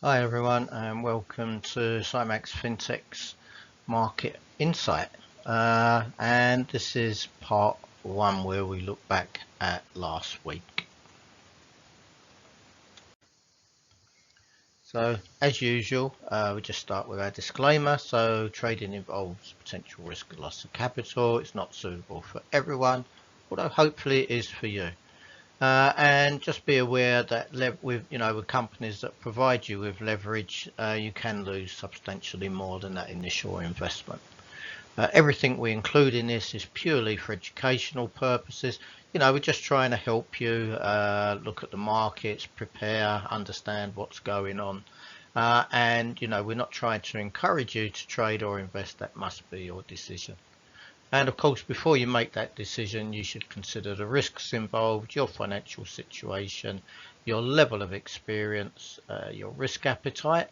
Hi everyone and welcome to Cymax FinTech's Market Insight. And this is part one where we look back at last week. So as usual, we just start with our disclaimer. So trading involves potential risk of loss of capital. It's not suitable for everyone, although hopefully it is for you. And just be aware that with companies that provide you with leverage, you can lose substantially more than that initial investment. Everything we include in this is purely for educational purposes. We're just trying to help you look at the markets, prepare, understand what's going on. And we're not trying to encourage you to trade or invest. That must be your decision. And of course, before you make that decision, you should consider the risks involved, your financial situation, your level of experience, your risk appetite,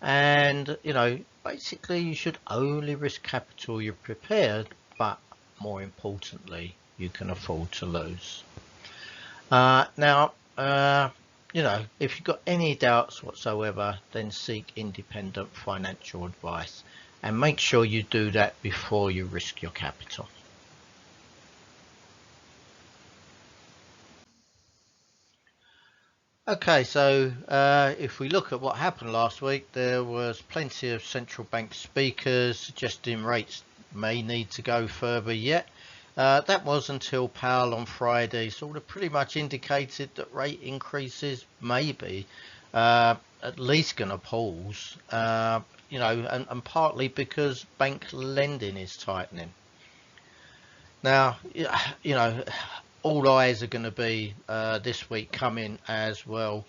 and basically you should only risk capital you're prepared, but more importantly, you can afford to lose. Now, if you've got any doubts whatsoever, then seek independent financial advice. And make sure you do that before you risk your capital. Okay, so if we look at what happened last week, there was plenty of central bank speakers suggesting rates may need to go further yet. That was until Powell on Friday sort of pretty much indicated that rate increases may be at least going to pause, and partly because bank lending is tightening. Now, all eyes are going to be this week coming as well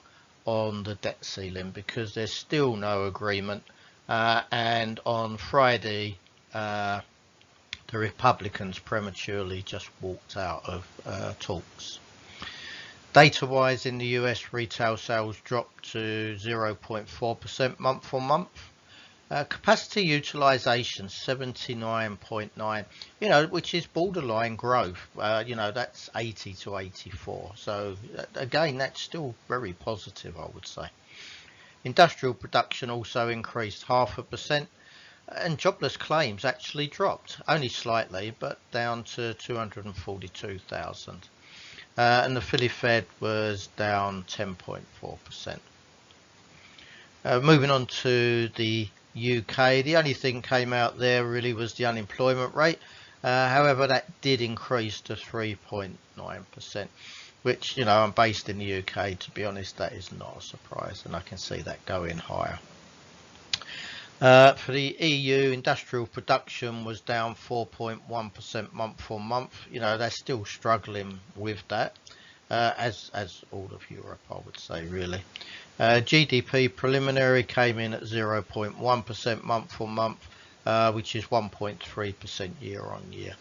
on the debt ceiling because there's still no agreement. And on Friday, the Republicans prematurely just walked out of talks. Data-wise, in the US, retail sales dropped to 0.4% month on month. Capacity utilization 79.9, which is borderline growth. That's 80 to 84. So again, that's still very positive, I would say. Industrial production also increased 0.5%, and jobless claims actually dropped, only slightly, but down to 242,000. And the Philly Fed was down 10.4%. Moving on to the UK, the only thing came out there really was the unemployment rate. However, that did increase to 3.9%, which, I'm based in the UK, to be honest, that is not a surprise, and I can see that going higher. For the EU, industrial production was down 4.1% month on month. They're still struggling with that, as all of Europe, I would say, really. GDP preliminary came in at 0.1% month on month, which is 1.3% year on year.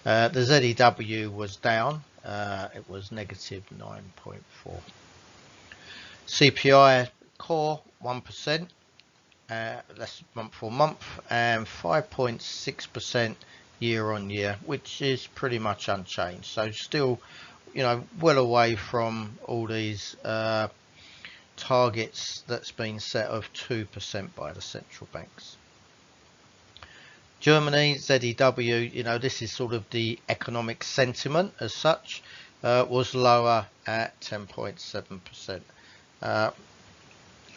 The ZEW was down. It was negative 9.4. CPI core 1%. That's month on month, and 5.6% year on year, which is pretty much unchanged. So still, well away from all these targets that's been set of 2% by the central banks. Germany, ZEW, this is sort of the economic sentiment as such, was lower at 10.7%.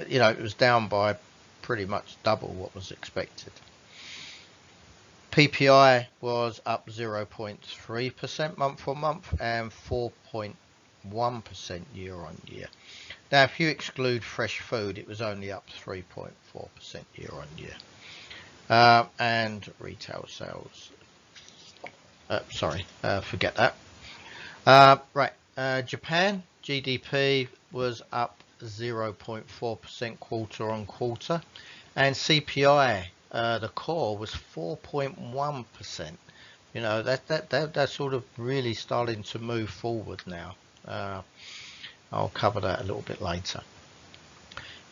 It was down by pretty much double what was expected. PPI was up 0.3% month on month and 4.1% year on year. Now, if you exclude fresh food, it was only up 3.4% year on year. And retail sales. Forget that. Japan, GDP was up 0.4% quarter on quarter, and CPI, the core, was 4.1%. That's sort of really starting to move forward now. I'll cover that a little bit later.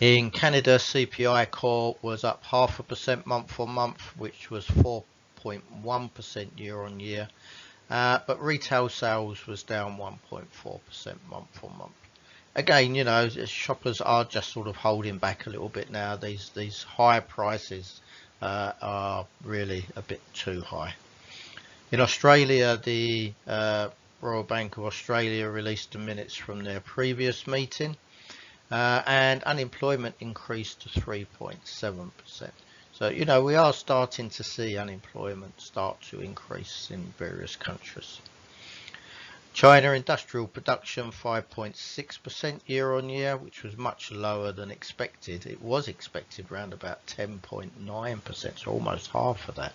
In Canada, CPI core was up 0.5% month on month, which was 4.1% year on year. But retail sales was down 1.4% month on month. again, you know, shoppers are just sort of holding back a little bit now. These high prices are really a bit too high. In Australia, the Royal Bank of Australia released the minutes from their previous meeting, and unemployment increased to 3.7%. So, you know, we are starting to see unemployment start to increase in various countries. China industrial production 5.6% year on year, which was much lower than expected. It was expected around about 10.9%, so almost half of that.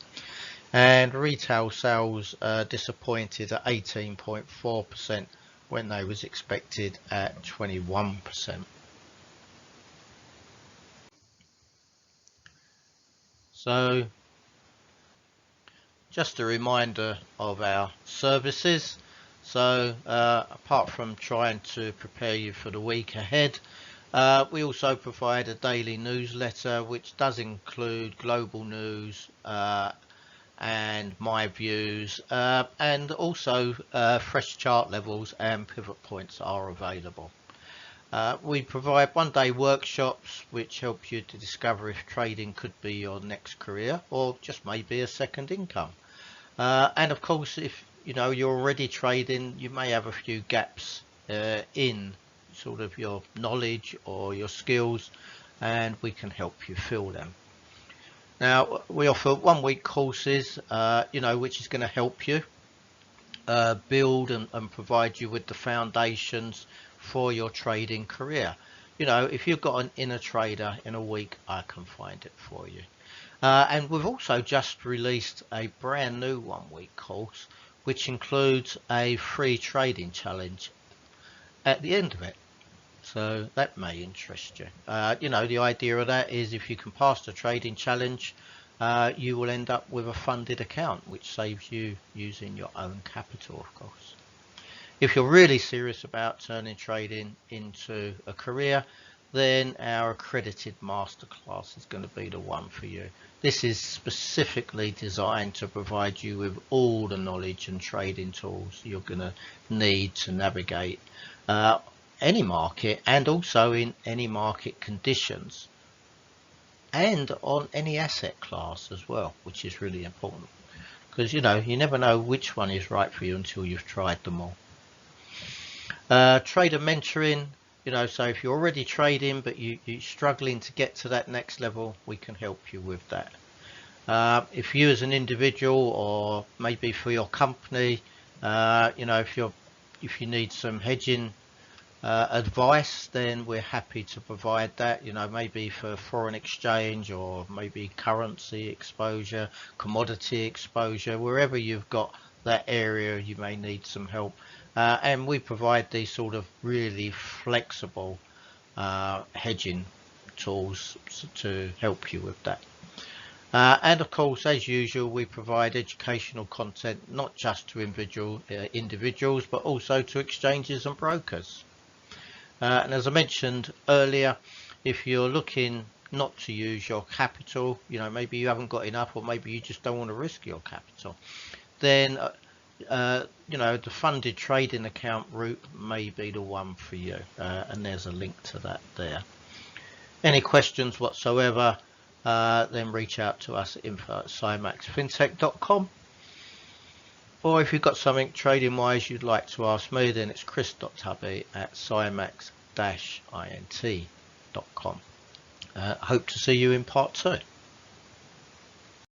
And retail sales disappointed at 18.4% when they was expected at 21%. So just a reminder of our services. So apart from trying to prepare you for the week ahead, we also provide a daily newsletter which does include global news and my views, and also fresh chart levels and pivot points are available. We provide one-day workshops which help you to discover if trading could be your next career or just maybe a second income. And of course, if you know you're already trading, you may have a few gaps in sort of your knowledge or your skills, and we can help you fill them. Now, we offer 1 week courses, you know, which is going to help you build and provide you with the foundations for your trading career. You know, if you've got an inner trader in a week, I can find it for you. And we've also just released a brand new 1 week course, which includes a free trading challenge at the end of it. So that may interest you. You know, the idea of that is if you can pass the trading challenge, you will end up with a funded account, which saves you using your own capital, of course. If you're really serious about turning trading into a career, then our accredited masterclass is going to be the one for you. This is specifically designed to provide you with all the knowledge and trading tools you're going to need to navigate any market, and also in any market conditions, and on any asset class as well, which is really important, because you know you never know which one is right for you until you've tried them all. Trader mentoring, you know, so if you're already trading but you're struggling to get to that next level, we can help you with that. If you as an individual or maybe for your company, you know, if you need some hedging advice, then we're happy to provide that, you know, maybe for foreign exchange or maybe currency exposure, commodity exposure, wherever you've got that area you may need some help. And we provide these sort of really flexible hedging tools to help you with that. And of course, as usual, we provide educational content not just to individuals but also to exchanges and brokers. And as I mentioned earlier, if you're looking not to use your capital, you know, maybe you haven't got enough, or maybe you just don't want to risk your capital, then you know, the funded trading account route may be the one for you, and there's a link to that there. Any questions whatsoever, then reach out to us at info@cymaxfintech.com. Or if you've got something trading wise you'd like to ask me, then it's chris.tubby@cymax-int.com. Hope to see you in part 2.